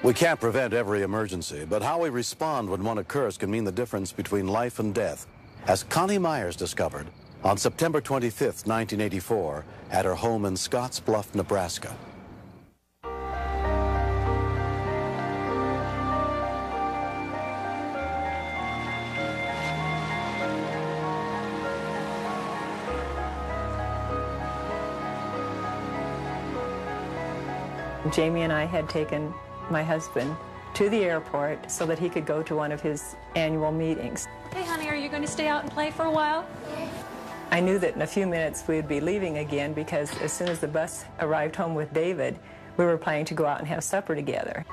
We can't prevent every emergency, but how we respond when one occurs can mean the difference between life and death, as Connie Myers discovered on September 25th, 1984, at her home in Scottsbluff, Nebraska. Jamie and I had taken my husband to the airport so that he could go to one of his annual meetings. Hey, honey, are you going to stay out and play for a while? I knew that in a few minutes we would be leaving again because as soon as the bus arrived home with David, we were planning to go out and have supper together.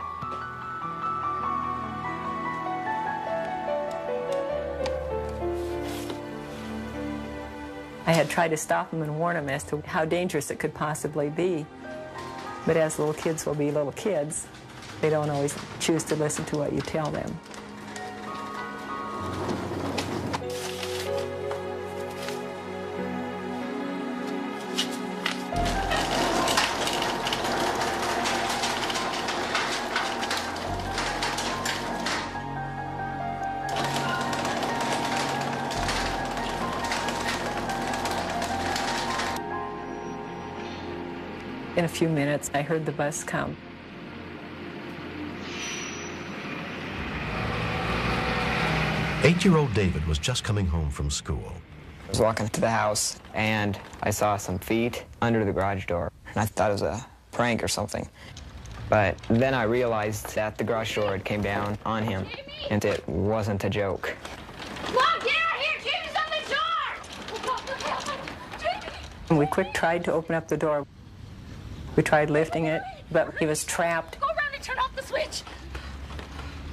I had tried to stop him and warn him as to how dangerous it could possibly be. But as little kids will be little kids, they don't always choose to listen to what you tell them. In a few minutes, I heard the bus come. Eight-year-old David was just coming home from school. I was walking to the house, and I saw some feet under the garage door. And I thought it was a prank or something. But then I realized that the garage door had came down on him, and it wasn't a joke. Mom, get out here! Jamie's on the door! Jamie! And we quick tried to open up the door. We tried lifting it, but he was trapped. Go around and turn off the switch!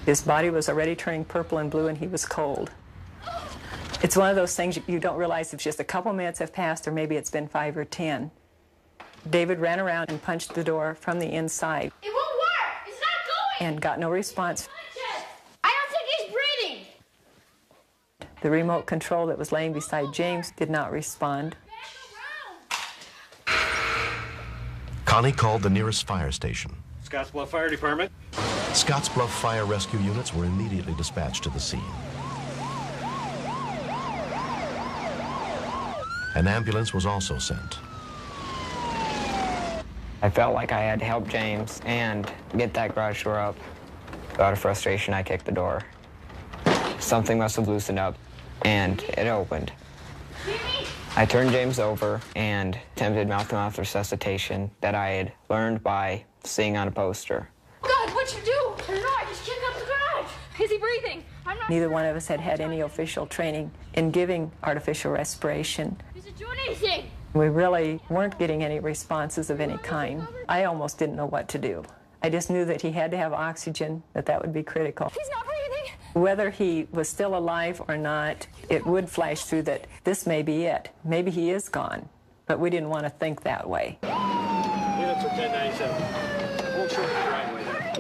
His body was already turning purple and blue, and he was cold. It's one of those things you don't realize if just a couple minutes have passed, or maybe it's been 5 or 10. David ran around and punched the door from the inside. It won't work! It's not going! And got no response. I don't think he's breathing! The remote control that was laying beside James did not respond. Connie called the nearest fire station. Scottsbluff Fire Department. Scottsbluff fire rescue units were immediately dispatched to the scene. An ambulance was also sent. I felt like I had to help James and get that garage door up. Out of frustration, I kicked the door. Something must have loosened up, and it opened. I turned James over and attempted mouth-to-mouth resuscitation that I had learned by seeing on a poster. God, what'd you do? I don't know, I just kicked up the garage. Is he breathing? I'm not... Neither one of us had had any official training in giving artificial respiration. Is it doing anything? We really weren't getting any responses of any kind. I almost didn't know what to do. I just knew that he had to have oxygen, that would be critical. He's not breathing. Whether he was still alive or not, it would flash through that this may be it. Maybe he is gone, but we didn't want to think that way. Units are 1097. Hold short of the driveway there.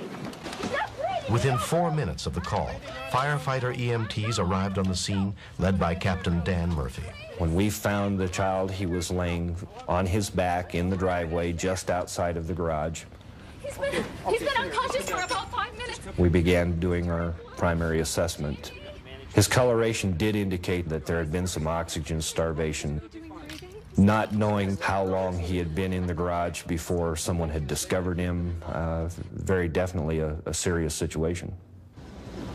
Within 4 minutes of the call, firefighter EMTs arrived on the scene, led by Captain Dan Murphy. When we found the child, he was laying on his back in the driveway just outside of the garage. He's been unconscious for about 5 minutes. We began doing our primary assessment. His coloration did indicate that there had been some oxygen starvation. Not knowing how long he had been in the garage before someone had discovered him, very definitely a serious situation.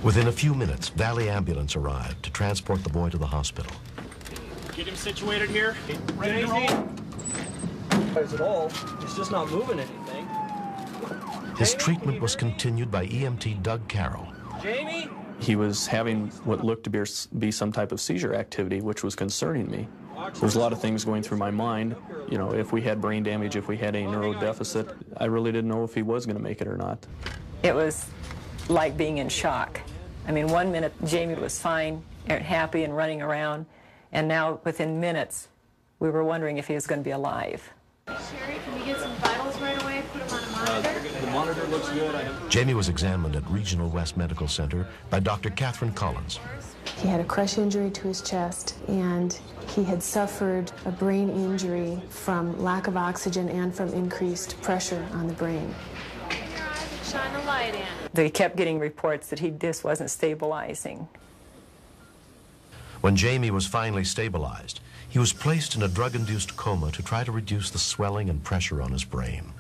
Within a few minutes, Valley Ambulance arrived to transport the boy to the hospital. Get him situated here. Ready to roll? At all. He's just not moving anything. His treatment was continued by EMT Doug Carroll. Jamie? He was having what looked to be some type of seizure activity, which was concerning me. There's a lot of things going through my mind. You know, if we had brain damage, if we had a neurodeficit, I really didn't know if he was going to make it or not. It was like being in shock. I mean, 1 minute Jamie was fine, happy and running around, and now within minutes we were wondering if he was going to be alive. Sherry, can we get some vitals right away? Put him on a monitor? The monitor looks good. Jamie was examined at Regional West Medical Center by Dr. Catherine Collins. He had a crush injury to his chest, and he had suffered a brain injury from lack of oxygen and from increased pressure on the brain. Open your eyes and shine the light. it in. They kept getting reports that he just wasn't stabilizing. When Jamie was finally stabilized, he was placed in a drug-induced coma to try to reduce the swelling and pressure on his brain.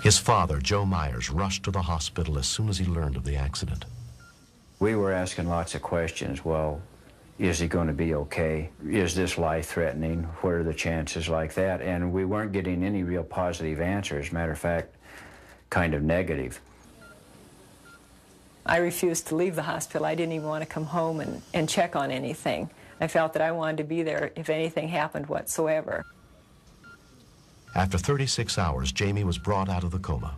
His father, Joe Myers, rushed to the hospital as soon as he learned of the accident. We were asking lots of questions. Well, is he going to be okay? Is this life-threatening? What are the chances like that? And we weren't getting any real positive answers. Matter of fact, kind of negative. I refused to leave the hospital. I didn't even want to come home and check on anything. I felt that I wanted to be there if anything happened whatsoever. After 36 hours, Jamie was brought out of the coma.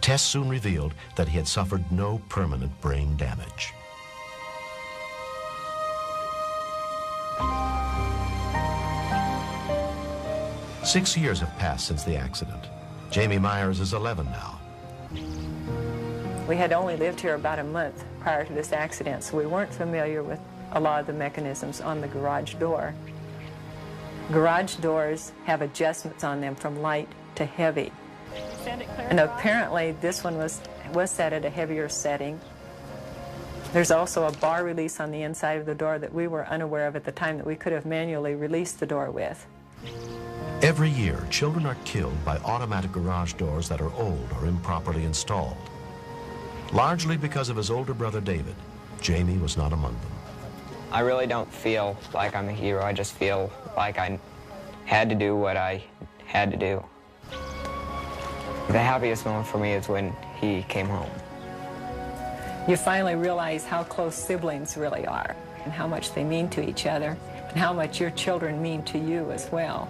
Tests soon revealed that he had suffered no permanent brain damage. Six years have passed since the accident. Jamie Myers is 11 now. We had only lived here about a month prior to this accident, so we weren't familiar with a lot of the mechanisms on the garage door. Garage doors have adjustments on them from light to heavy. And apparently this one was set at a heavier setting. There's also a bar release on the inside of the door that we were unaware of at the time that we could have manually released the door with. Every year, children are killed by automatic garage doors that are old or improperly installed. Largely because of his older brother David, Jamie was not among them. I really don't feel like I'm a hero. I just feel like I had to do what I had to do. The happiest moment for me is when he came home. You finally realize how close siblings really are and how much they mean to each other and how much your children mean to you as well.